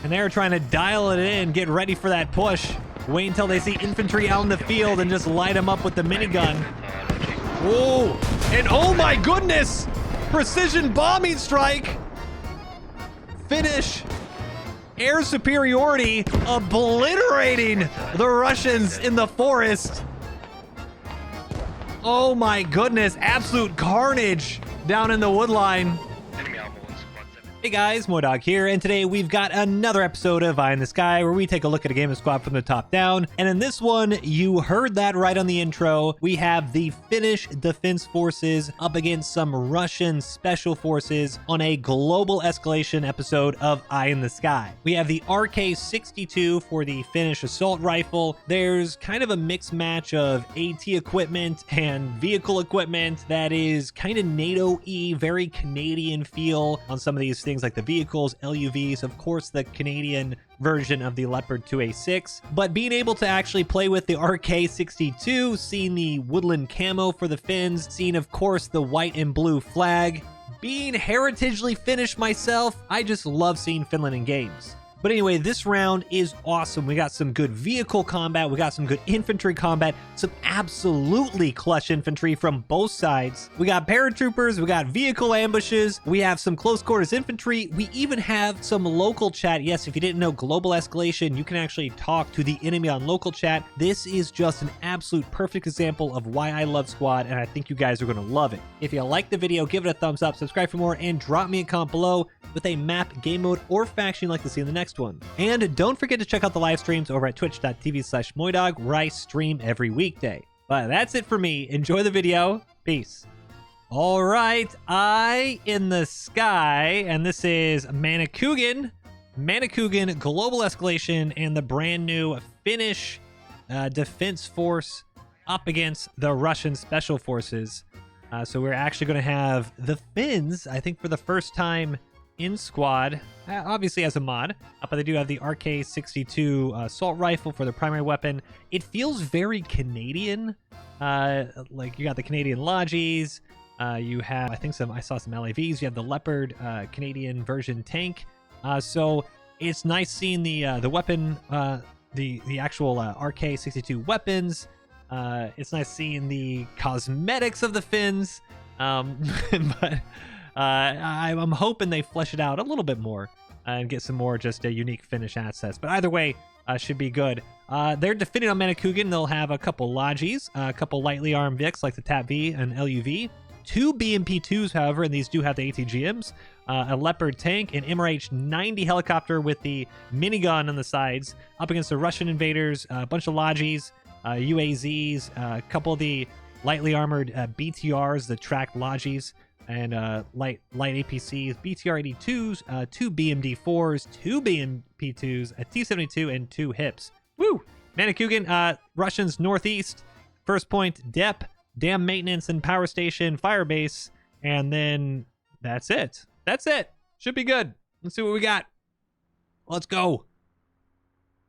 And they're trying to dial it in, get ready for that push. Wait until they see infantry out in the field and just light them up with the minigun. Whoa! And oh my goodness! Precision bombing strike! Finnish air superiority obliterating the Russians in the forest. Oh my goodness, absolute carnage down in the wood line. Hey guys, MoiDawg here, and today we've got another episode of Eye in the Sky where we take a look at a gaming squad from the top down. And in this one, you heard that right on the intro, we have the Finnish Defense Forces up against some Russian Special Forces on a global escalation episode of Eye in the Sky. We have the RK62 for the Finnish assault rifle. There's kind of a mixed match of AT equipment and vehicle equipment that is kind of NATO-y, very Canadian feel on some of these things like the vehicles, LUVs, of course the Canadian version of the Leopard 2A6, but being able to actually play with the RK62, seeing the woodland camo for the Finns, seeing of course the white and blue flag, being heritagely Finnish myself, I just love seeing Finland in games. But anyway, this round is awesome. We got some good vehicle combat. We got some good infantry combat. Some absolutely clutch infantry from both sides. We got paratroopers. We got vehicle ambushes. We have some close quarters infantry. We even have some local chat. Yes, if you didn't know global escalation, you can actually talk to the enemy on local chat. This is just an absolute perfect example of why I love Squad, and I think you guys are going to love it. If you like the video, give it a thumbs up, subscribe for more, and drop me a comment below with a map, game mode, or faction you'd like to see in the next one. And don't forget to check out the live streams over at twitch.tv/MoiDawg, where I stream every weekday. But that's it for me. Enjoy the video. Peace. All right, Eye in the Sky, and this is Manikugan Global Escalation, and the brand new Finnish Defense Force up against the Russian Special Forces. So we're actually going to have the Finns, I think for the first time in Squad, obviously as a mod, but they do have the RK62 assault rifle for the primary weapon. It feels very Canadian, like you got the Canadian Lodgies, you have, I think I saw some LAVs, you have the Leopard Canadian version tank, so it's nice seeing the weapon, the actual RK62 weapons. It's nice seeing the cosmetics of the Finns, but I'm hoping they flesh it out a little bit more and get some more just unique Finnish assets. But either way, should be good. They're defending on Manikugan. They'll have a couple Lodgies, a couple lightly armed Vics like the TAP-V and LUV. 2 BMP-2s, however, and these do have the ATGMs. A Leopard tank, an MRH-90 helicopter with the minigun on the sides up against the Russian invaders, a bunch of Lodgies, UAZs, a couple of the lightly armored BTRs, the tracked Lodgies, and light APCs, BTR-82s, 2 BMD-4s, 2 BMP-2s, a T-72, and 2 HIPs. Woo! Manikugan, Russians northeast, first point, DEP, dam maintenance and power station, fire base, and then that's it. That's it. Should be good. Let's see what we got. Let's go.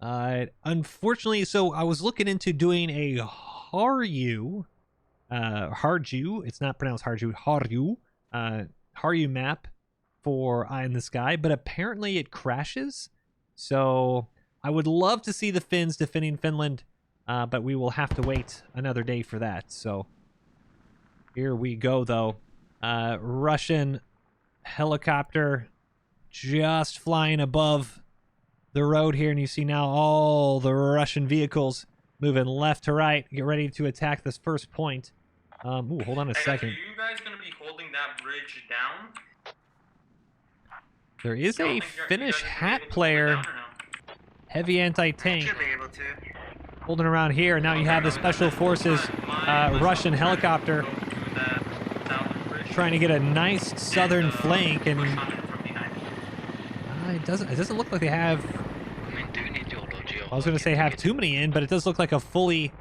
Unfortunately, so I was looking into doing a Harju, it's not pronounced Harju, Harju map for Eye in the Sky, but apparently it crashes. So I would love to see the Finns defending Finland, but we will have to wait another day for that. So here we go, though. Russian helicopter just flying above the road here, and you see now all the Russian vehicles moving left to right, get ready to attack this first point. Ooh, hold on a second. Are you guys going to be holding that bridge down? There is a Finnish hat player, heavy anti-tank, holding around here. And now you have the Special Forces Russian helicopter trying to get a nice southern flank, and it doesn't look like they have. I was going to say have too many in, but it does look like a fully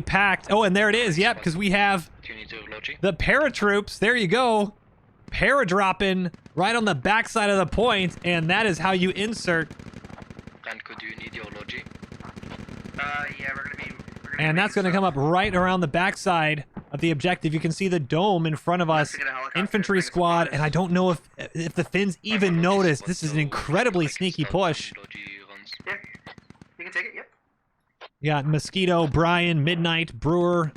packed. Oh, and there it is. Yep, because we have the paratroops. There you go. Paradropping right on the backside of the point, and that is how you insert. And could you need your logi? Yeah, we're gonna and that's going to come up right around the backside of the objective. You can see the dome in front of us. Infantry squad, and I don't know if the Finns even noticed. This is an incredibly sneaky push. Yeah, you can take it. Yep. You got Mosquito, Brian, Midnight, Brewer,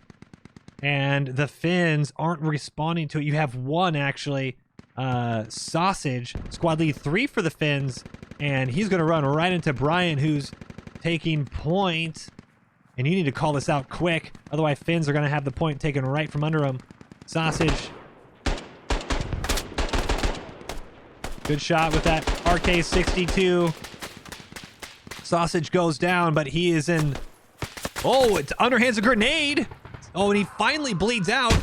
and the Finns aren't responding to it. You have one actually, Sausage, squad lead 3 for the Finns, and he's going to run right into Brian, who's taking point. And you need to call this out quick, otherwise Finns are going to have the point taken right from under him. Sausage. Good shot with that RK-62. Sausage goes down, but he is in... Oh, it's underhands a grenade! Oh, and he finally bleeds out.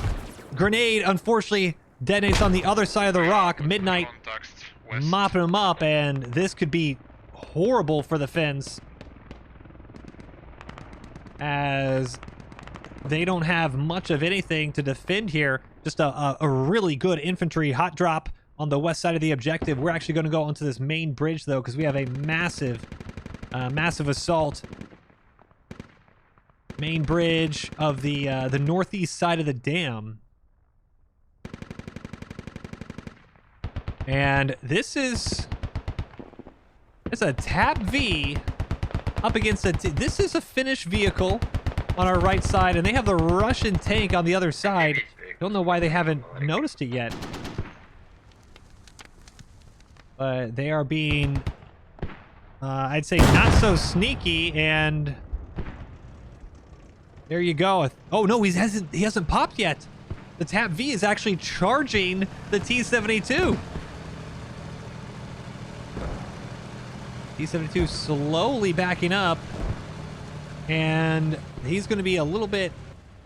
Grenade, unfortunately, detonates on the other side of the rock. Midnight mopping him up, and this could be horrible for the Finns, as they don't have much of anything to defend here. Just a really good infantry hot drop on the west side of the objective. We're actually going to go onto this main bridge, though, because we have a massive assault. Main bridge of the northeast side of the dam. And this is... It's a TAP V up against a... This is a Finnish vehicle on our right side, and they have the Russian tank on the other side. Don't know why they haven't noticed it yet. But they are being, I'd say, not so sneaky, and there you go. Oh no, he hasn't popped yet. The TAP V is actually charging the T-72. T-72 slowly backing up, and he's going to be a little bit,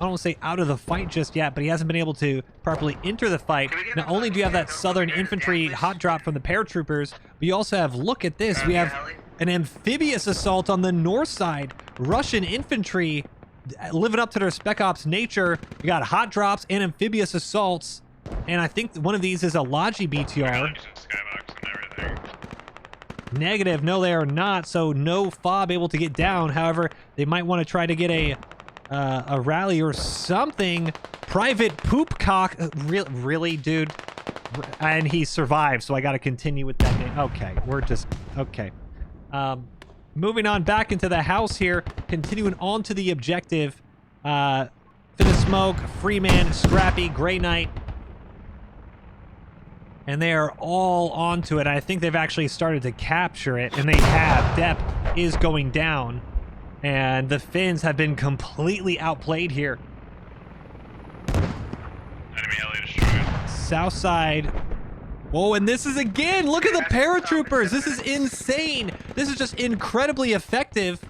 I don't want to say out of the fight just yet, but he hasn't been able to properly enter the fight. Not only do you have that Southern Infantry hot drop from the paratroopers, but you also have, look at this, we have an amphibious assault on the north side. Russian infantry living up to their Spec Ops nature. You got hot drops and amphibious assaults, and I think one of these is a Logi BTR. Negative, no they are not, so no fob able to get down. However, they might want to try to get a rally or something. Private Poopcock, really, dude? And he survived, so I got to continue with that name. Okay, we're just, okay. Moving on back into the house here, continuing on to the objective. Finna Smoke, Freeman, Scrappy, Grey Knight. And they are all onto it. I think they've actually started to capture it, and they have. Dep is going down. And the Finns have been completely outplayed here. Enemy heli destroyed. South side. Oh, and this is again, look at the paratroopers. This is insane. This is just incredibly effective.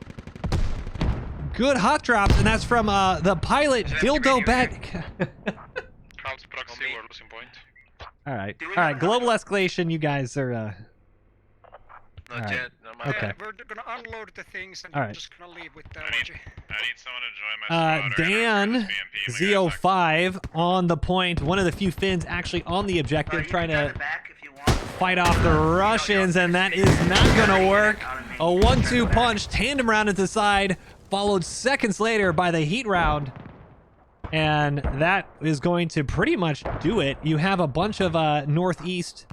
Good hot drops, and that's from the pilot, Dildo Back. All right, global escalation, you guys are, Not yet. Okay. We're gonna unload the things and All we're right. just gonna leave with the I need someone to join my squad. Dan, ZO5 on the point. One of the few Finns actually on the objective, trying to fight off the Russians, and that is not gonna work. A 1-2 punch, tandem round at the side, followed seconds later by the heat round. And that is going to pretty much do it. You have a bunch of northeast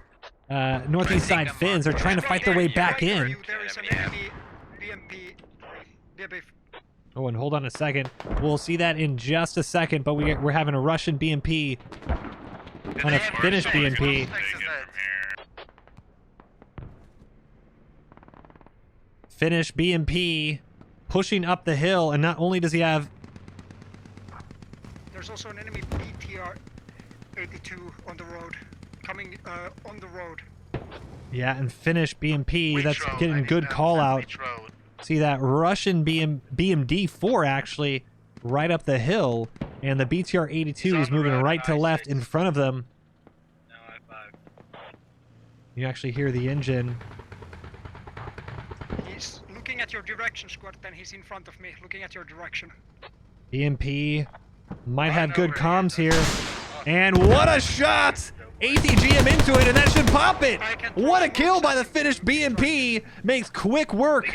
side Finns. They're trying to fight their way back in. There is an enemy BMP. Oh, and hold on a second. We'll see that in just a second, but we're having a Russian BMP on a Finnish BMP. Finnish BMP pushing up the hill, and not only does he have... There's also an enemy BTR 82 on the road. Coming on the road. Yeah, and Finnish BMP, that's getting good call out. See that Russian BMD-4 actually right up the hill, and the BTR-82 is moving right to left in front of them. You actually hear the engine. He's looking at your direction, squad, then he's in front of me, looking at your direction. BMP might have good comms here. And what a shot! ATGM into it, and that should pop it! What a kill by the Finnish BMP! Makes quick work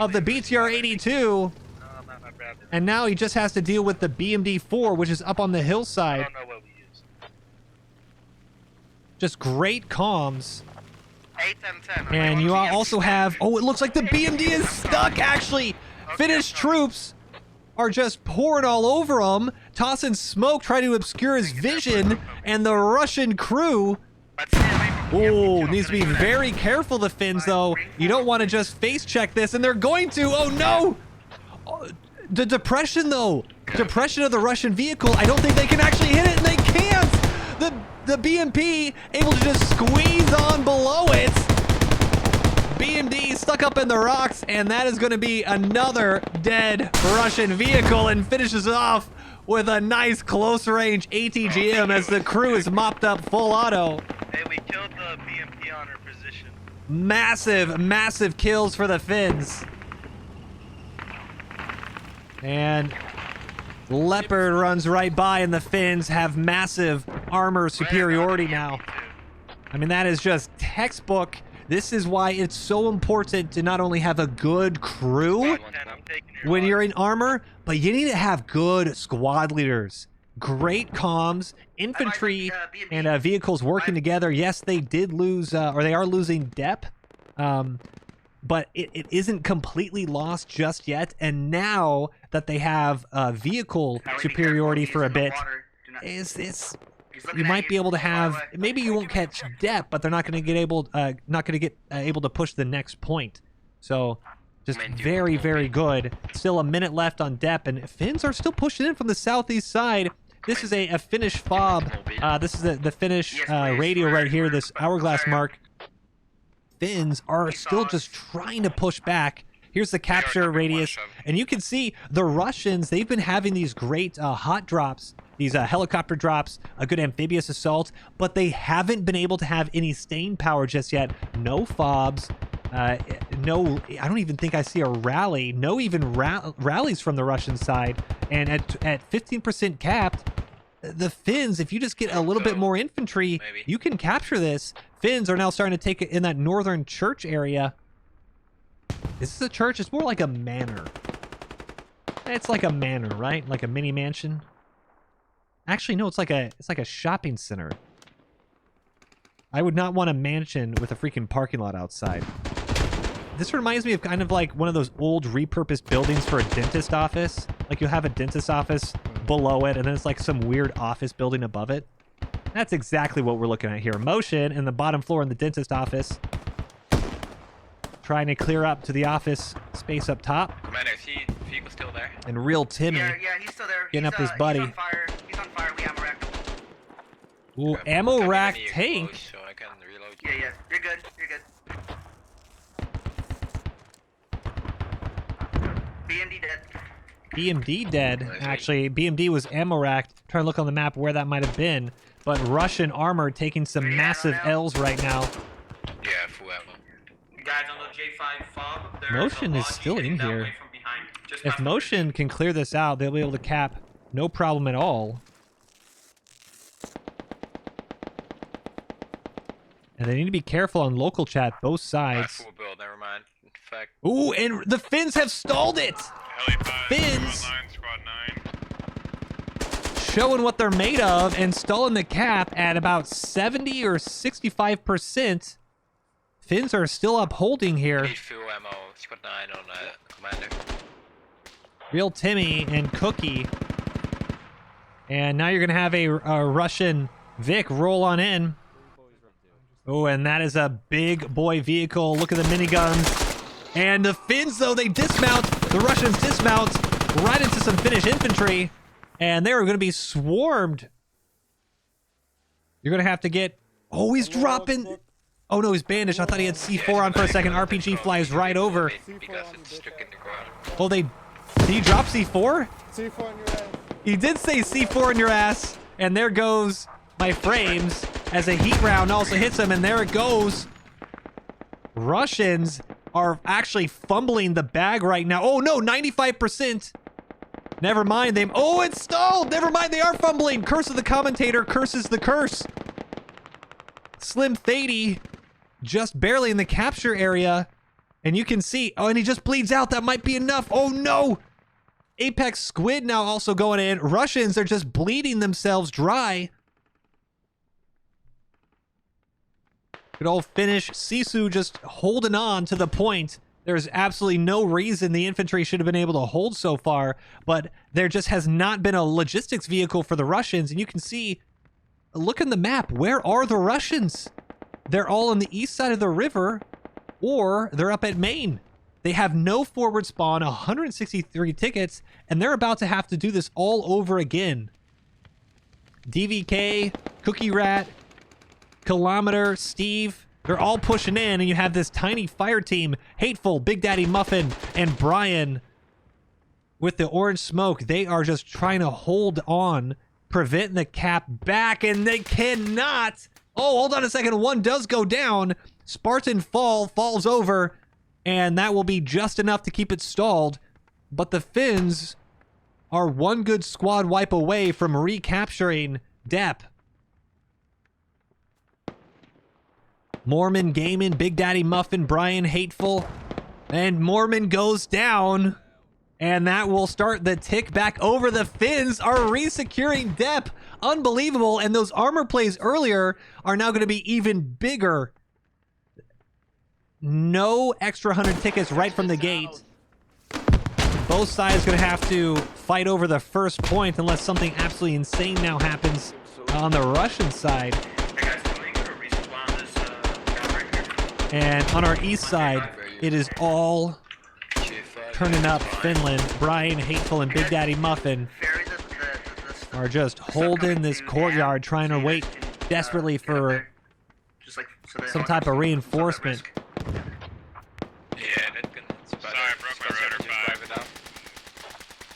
of the BTR-82. And now he just has to deal with the BMD-4, which is up on the hillside. I don't know what we used. Just great comms. 8 and 10. And you also have... Oh, it looks like the BMD is stuck, actually. Finnish troops are just pouring all over him, tossing smoke, trying to obscure his vision, and the Russian crew... Oh, needs to be very careful, the Finns, though. You don't want to just face check this, and they're going to. Oh, no. Oh, the depression, though. Depression of the Russian vehicle. I don't think they can actually hit it, and they can't. The BMP able to just squeeze on below it. BMD stuck up in the rocks, and that is going to be another dead Russian vehicle, and finishes off with a nice close-range ATGM as the crew is mopped up full auto. Hey, we killed the BMP on her position. Massive kills for the Finns. And Leopard runs right by, and the Finns have massive armor superiority now. I mean, that is just textbook. This is why it's so important to not only have a good crew when you're in armor, but you need to have good squad leaders. Great comms, infantry, and vehicles working together. Yes, they did lose, or they are losing depth, but it isn't completely lost just yet. And now that they have vehicle superiority for a bit, you might be able to have. Maybe you won't catch depth, but they're not going to get able to push the next point. So. Just very, very good. Still a minute left on depth, and Finns are still pushing in from the southeast side. This is a Finnish fob. This is the Finnish radio right here, this hourglass mark. Finns are still just trying to push back. Here's the capture radius, and you can see the Russians, they've been having these great hot drops, these helicopter drops, a good amphibious assault, but they haven't been able to have any staying power just yet. No fobs. No, I don't even think I see a rally. No even rallies from the Russian side. And at 15% capped, the Finns, if you just get a little bit more infantry, you can capture this. Finns are now starting to take it in that northern church area. Is this a church? It's more like a manor. It's like a manor, right? Like a mini mansion. Actually, no, it's like a shopping center. I would not want a mansion with a freaking parking lot outside. This reminds me of kind of like one of those old repurposed buildings for a dentist office. Like you'll have a dentist office below it, and then it's like some weird office building above it. That's exactly what we're looking at here. Motion in the bottom floor in the dentist office. Trying to clear up to the office space up top. Commander, is he still there? And real Timmy. Yeah, he's still there. Getting up his buddy. He's on fire. He's on fire. We ammo racked him. Ooh, ammo rack tank. So I can reload. Yeah. You're good. You're good. BMD dead. BMD dead. Actually, BMD was ammo racked. Trying to look on the map where that might have been. But Russian armor taking some massive L's right now. Yeah, full ammo. Guys on the J5 fob, Motion is still in here. If Motion can clear this out, they'll be able to cap no problem at all. And they need to be careful on local chat, both sides. Full build, never mind. In fact. Ooh, and the Finns have stalled it! Finns showing what they're made of and stalling the cap at about 70 or 65%. Finns are still upholding here. Need full ammo, squad 9 on Commander. Real Timmy and Cookie. And now you're going to have a Russian Vic roll on in. Oh, and that is a big boy vehicle. Look at the miniguns. And the Finns, though, they dismount. The Russians dismount right into some Finnish infantry. And they're going to be swarmed. You're going to have to get... Oh, he's dropping... Oh, no, he's bandaged. I thought he had C4 on for a second. RPG flies right over. Oh, Did he drop C4? C4 in your ass. He did say C4 in your ass. And there goes my frames as a heat round also hits him. And there it goes. Russians are actually fumbling the bag right now. Oh, no, 95%. Never mind. Oh, it's stalled. Never mind. They are fumbling. Curse of the commentator curses the curse. Slim Thady just barely in the capture area. And you can see. Oh, and he just bleeds out. That might be enough. Oh, no. Apex Squid now also going in. Russians are just bleeding themselves dry. Good old Finnish. SISU just holding on to the point. There's absolutely no reason the infantry should have been able to hold so far, but there just has not been a logistics vehicle for the Russians. And you can see, look in the map, where are the Russians? They're all on the east side of the river, or they're up at Maine. They have no forward spawn, 163 tickets, and they're about to have to do this all over again. DVK, Cookie Rat, Kilometer, Steve, they're all pushing in, and you have this tiny fire team, Hateful, Big Daddy Muffin, and Brian with the orange smoke. They are just trying to hold on, preventing the cap back, and they cannot. Oh, hold on a second. One does go down. Spartan falls over, and that will be just enough to keep it stalled. But the Finns are one good squad wipe away from recapturing Depp. Mormon Gaming, Big Daddy Muffin, Brian Hateful, and Mormon goes down. And that will start the tick back over. The Finns are resecuring Depp. Unbelievable. And those armor plays earlier are now going to be even bigger. No extra 100 tickets right from the gate. Both sides going to have to fight over the first point unless something absolutely insane now happens on the Russian side. Hey guys, can we get a respawn this guy right here? And on our east side, it is all turning up. Finland, Brian Hateful, and Big Daddy Muffin are just holding this courtyard, trying to wait desperately for some type of reinforcement. Yeah, that can. Sorry, I broke my rotor 5.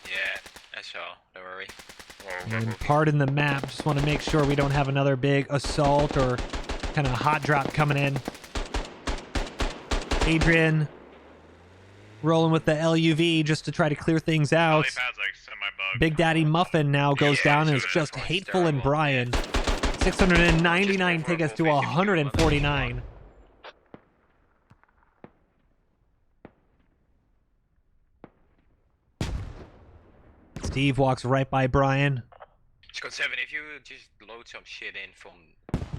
Yeah, that's all. Don't worry. And pardon the map, just want to make sure we don't have another big assault or kind of hot drop coming in. Adrian rolling with the LUV just to try to clear things out. Pad's like semi-bugged. Big Daddy Muffin now goes down, and it's just Hateful and Brian. 699 tickets to 149. Steve walks right by Brian. Scott 7, if you just load some shit in from...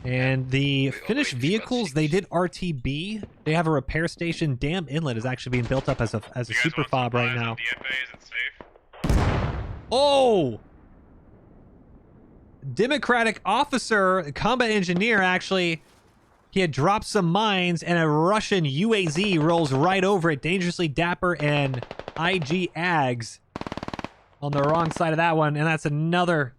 And the Finnish vehicles, they did RTB. They have a repair station. Dam Inlet is actually being built up as a super fob right now. DFA, is it safe? Oh! Democratic officer, combat engineer, actually, he had dropped some mines, and a Russian UAZ rolls right over it. Dangerously Dapper and IG Ags on the wrong side of that one, and that's another...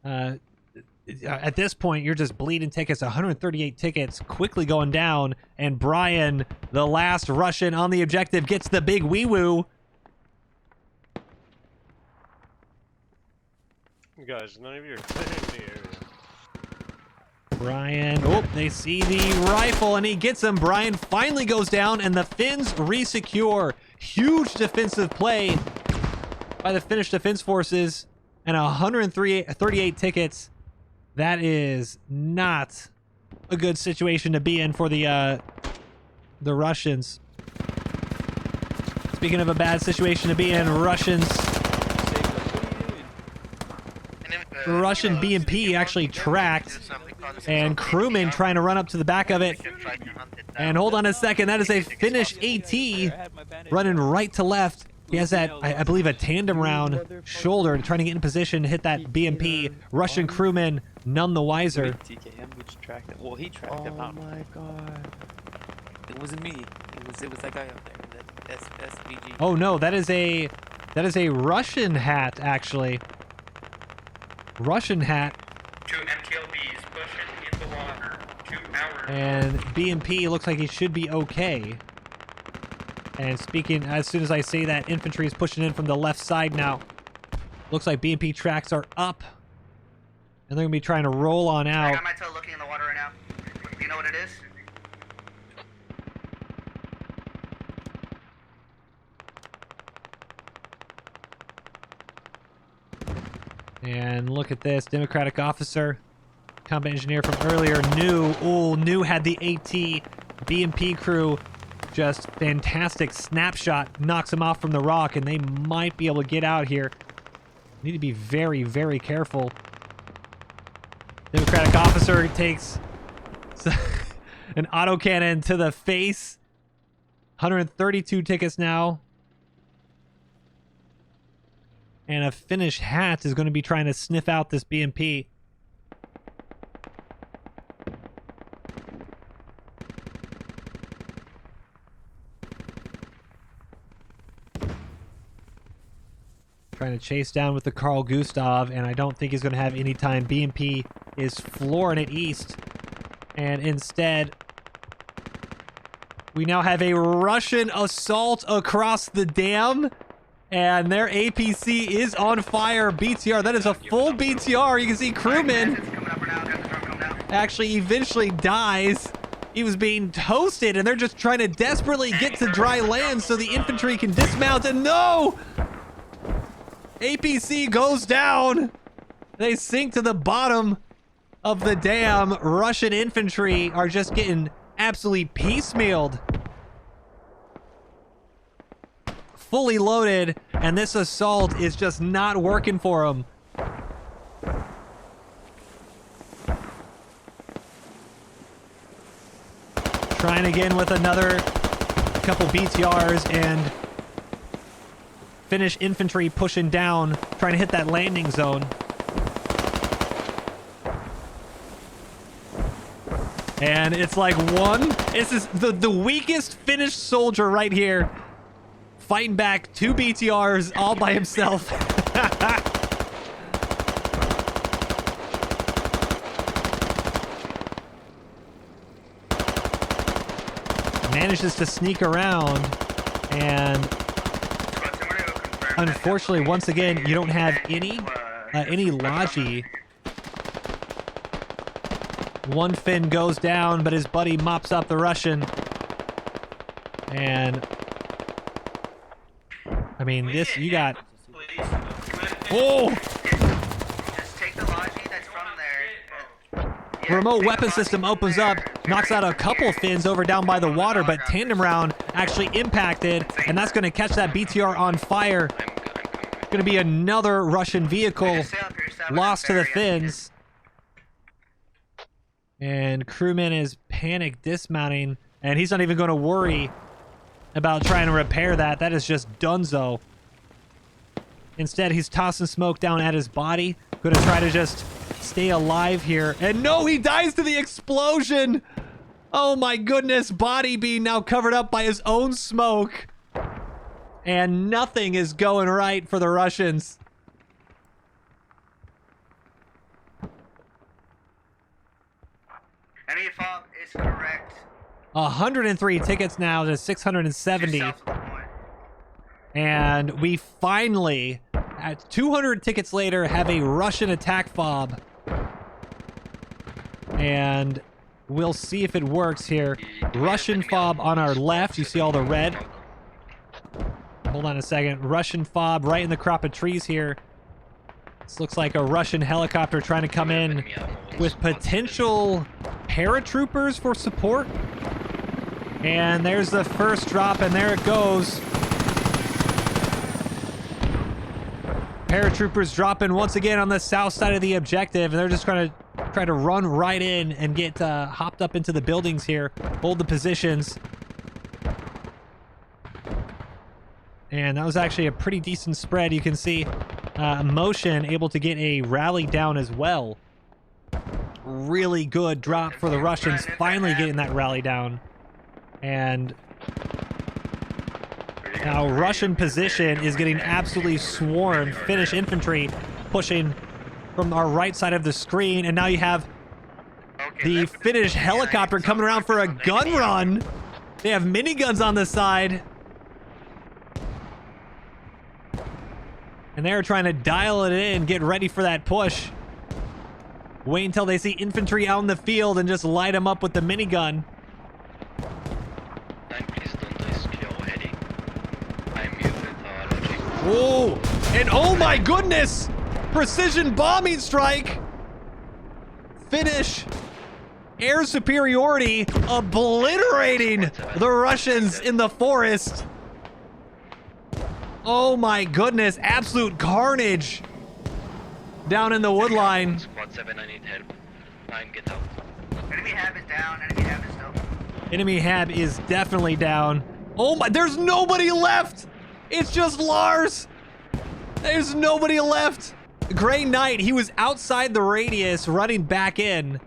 at this point, you're just bleeding tickets. 138 tickets quickly going down, and Brian, the last Russian on the objective, gets the big wee-woo. Guys, none of you are clearing the area. Brian, oh, they see the rifle, and he gets him. Brian finally goes down, and the Finns resecure. Huge defensive play by the Finnish Defense Forces, and 138 tickets. That is not a good situation to be in for the Russians. Speaking of a bad situation to be in, Russian BMP actually tracked, and crewmen trying to run up to the back of it. And hold on a second, that is a Finnish AT running right to left. He has that, I believe, a tandem round shoulder, trying to get in position to hit that BMP. Russian crewman, none the wiser. Well, he tracked him out. Oh my god. It wasn't me. It was that guy up there. That SVG. Oh no, that is a Russian hat, actually. Russian hat. 2 MTLBs pushing in the water. 2 hours. And BMP looks like he should be okay. And speaking, as soon as I say that, infantry is pushing in from the left side now. Looks like BMP tracks are up. And they're going to be trying to roll on out. I got my toe looking in the water right now. Do you know what it is? And look at this. Democratic officer, combat engineer from earlier, New had the AT BMP crew just fantastic snapshot knocks them off from the rock, and they might be able to get out here. Need to be very, very careful. Democratic officer takes an autocannon to the face. 132 tickets now. And a Finnish hat is going to be trying to sniff out this BMP. Trying to chase down with the Carl Gustav, and I don't think he's going to have any time. BMP is flooring it east. And instead, we now have a Russian assault across the dam. And their APC is on fire. BTR, that is a full BTR. You can see crewman actually eventually dies. He was being toasted, and they're just trying to desperately get to dry land so the infantry can dismount. And no! APC goes down. They sink to the bottom of the dam. Russian infantry are just getting absolutely piecemealed. Fully loaded, and this assault is just not working for them. Trying again with another couple BTRs, and Finnish infantry pushing down, trying to hit that landing zone. And it's like this is the weakest Finnish soldier right here. Fighting back 2 BTRs all by himself. Manages to sneak around, and unfortunately, once again, you don't have any logi. One Finn goes down, but his buddy mops up the Russian. And I mean, this, you got... Oh! Just take the logi that's from there. Yeah, Remote weapon system opens up, knocks out a couple Finns over down by the water, but tandem round actually impacted, and that's going to catch that BTR on fire. Going to be another Russian vehicle lost to the Finns. And crewman is panic dismounting, and he's not even going to worry about trying to repair that. That is just donezo. Instead, he's tossing smoke down at his body. Going to try to just stay alive here. And no, he dies to the explosion. Oh my goodness. Body being now covered up by his own smoke. And nothing is going right for the Russians. Enemy fog is correct. 103 tickets now to 670. And we finally, at 200 tickets later, have a Russian attack fob. And we'll see if it works here. Russian fob on our left. You see all the red. Hold on a second. Russian fob right in the crop of trees here. This looks like a Russian helicopter trying to come in with potential paratroopers for support. And there's the first drop, and there it goes. Paratroopers dropping once again on the south side of the objective, and they're just trying to run right in and get hopped up into the buildings here, hold the positions. And that was actually a pretty decent spread. You can see Motion able to get a rally down as well. Really good drop for the Russians, finally getting that rally down. And now Russian position is getting absolutely swarmed. Finnish infantry pushing from our right side of the screen, and now you have the Finnish helicopter coming around for a gun run. They have miniguns on the side. And they're trying to dial it in, get ready for that push. Wait until they see infantry out in the field and just light them up with the minigun. Oh, and oh my goodness! Precision bombing strike! Finnish Air superiority obliterating the Russians in the forest. Oh my goodness, absolute carnage down in the wood line. Squad 7, I need help. 9, get out. Enemy hab is down. Enemy hab is still. Enemy hab is definitely down. Oh my, there's nobody left. It's just Lars. There's nobody left. Grey Knight, he was outside the radius running back in.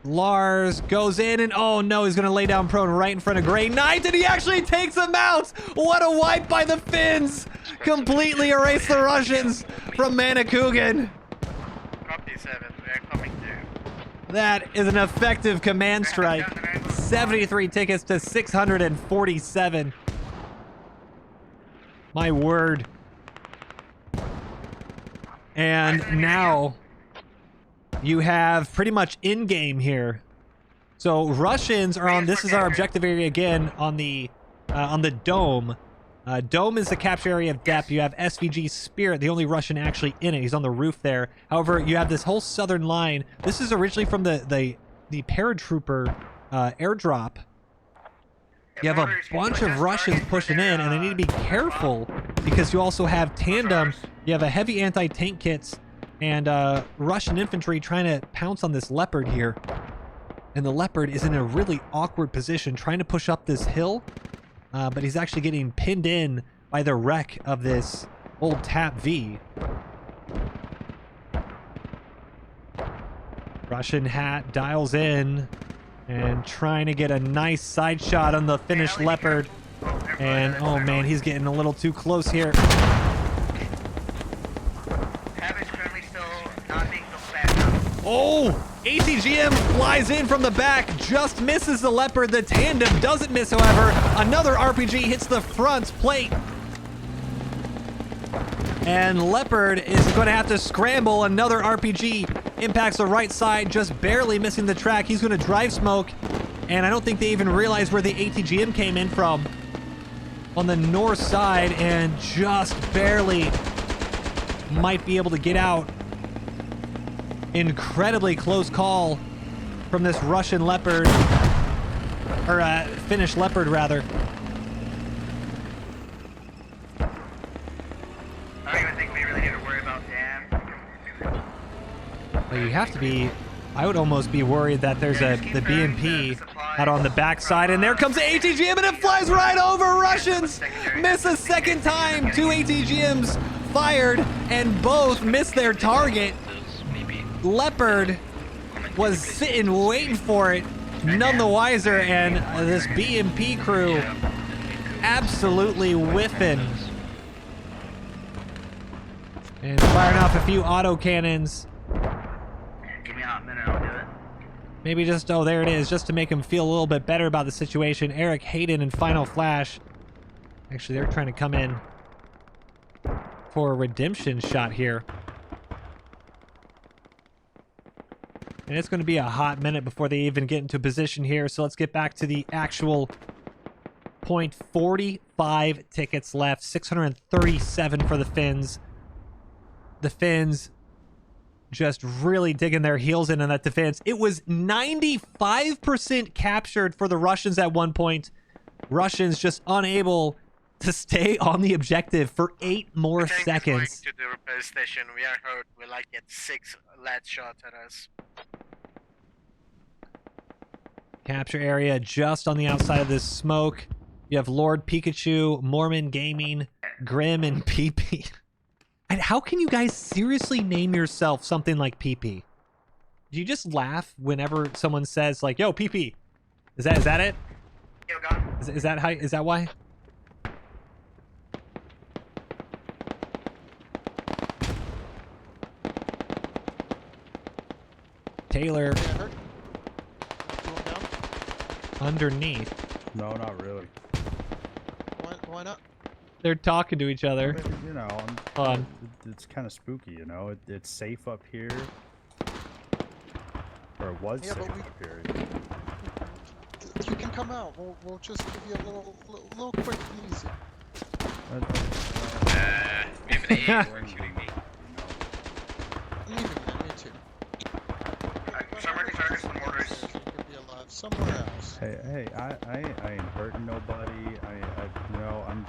Lars goes in and oh no, he's gonna lay down prone right in front of Grey Knight and he actually takes him out. What a wipe by the Finns. Completely erased the Russians from Manakugin. Copy 7, we are coming through. That is an effective command strike. 73 tickets to 647. My word. And now you have pretty much in-game here. So Russians are on, this is our objective area again on the dome. Dome is the capture area of depth. You have SVG Spirit, the only Russian actually in it. He's on the roof there. However, you have this whole southern line. This is originally from the paratrooper airdrop. You have a bunch of Russians pushing in, and they need to be careful because you also have tandem. You have a heavy anti-tank kits and Russian infantry trying to pounce on this Leopard here. And the Leopard is in a really awkward position trying to push up this hill, but he's actually getting pinned in by the wreck of this old TAP V. Russian hat dials in and trying to get a nice side shot on the Finnish Leopard. And oh man, he's getting a little too close here. Hab is currently still not being built back up. Oh! ATGM flies in from the back, just misses the Leopard. The tandem doesn't miss, however. Another RPG hits the front plate. And Leopard is going to have to scramble. Another RPG impacts the right side, just barely missing the track. He's going to drive smoke. And I don't think they even realized where the ATGM came in from. On the north side, and just barely might be able to get out. Incredibly close call from this Russian Leopard, or Finnish Leopard rather. I don't even think we really need to worry about Dan. Well, you have to be, I would almost be worried that there's the BMP out on the backside, and there comes the ATGM and it flies right over. Russians miss a second time. 2 ATGMs fired and both missed their target. Leopard was sitting waiting for it, none the wiser, and this BMP crew absolutely whiffing. And firing off a few autocannons. Give me a minute, I'll do it. Maybe just, oh, there it is, just to make him feel a little bit better about the situation. Eric Hayden and Final Flash. Actually, they're trying to come in for a redemption shot here. And it's going to be a hot minute before they even get into position here. So let's get back to the actual point. 45 tickets left. 637 for the Finns. The Finns just really digging their heels in on that defense. It was 95% captured for the Russians at one point. Russians just unable to stay on the objective for 8 more seconds. Going to the repair station. We are hurt. We like get 6 lead shots at us. Capture area just on the outside of this smoke. You have Lord Pikachu, Mormon Gaming, Grim, and PP. And how can you guys seriously name yourself something like PP? Do you just laugh whenever someone says like, "Yo, PP"? Is that it? Yo, gone. Is that how? Is that why? Taylor underneath. No, not really. Why not? They're talking to each other. You know, Hold on. it's kind of spooky, you know. It's safe up here. Or it was safe up here. You can come out. We'll just give you a little quick and easy. Maybe they weren't shooting me. Leaving them, me too. Start marking target. somewhere else. Hey, I ain't hurting nobody. You know, I'm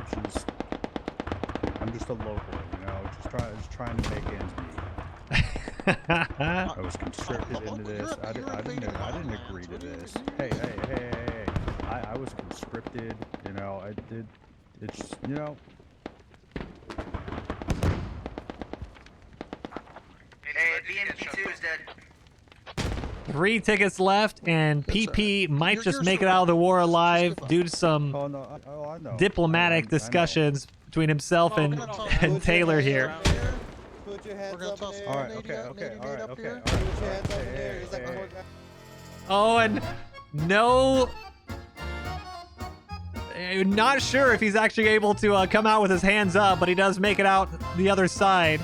just a local, you know, just trying to make ends meet. I was conscripted into this. I didn't agree to this. Hey. I was conscripted, you know, it's, you know. Hey, BMP2 is dead. 3 tickets left, and PP might just make it out of the war alive due to some Oh no, I know. diplomatic discussions between himself and Taylor here. Put your hands We're gonna up toss in All the right, air. okay, all right, okay. Put your hands up in the air. He's like, Oh, and no. Not sure if he's actually able to come out with his hands up, but he does make it out the other side.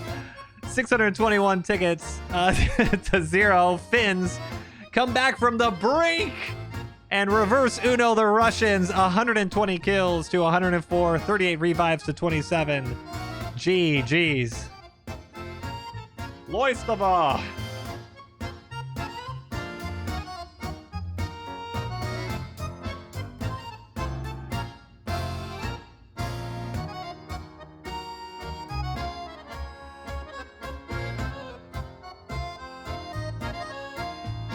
621 tickets to 0. Finns come back from the brink and reverse Uno the Russians. 120 kills to 104, 38 revives to 27. GG's. Loistava.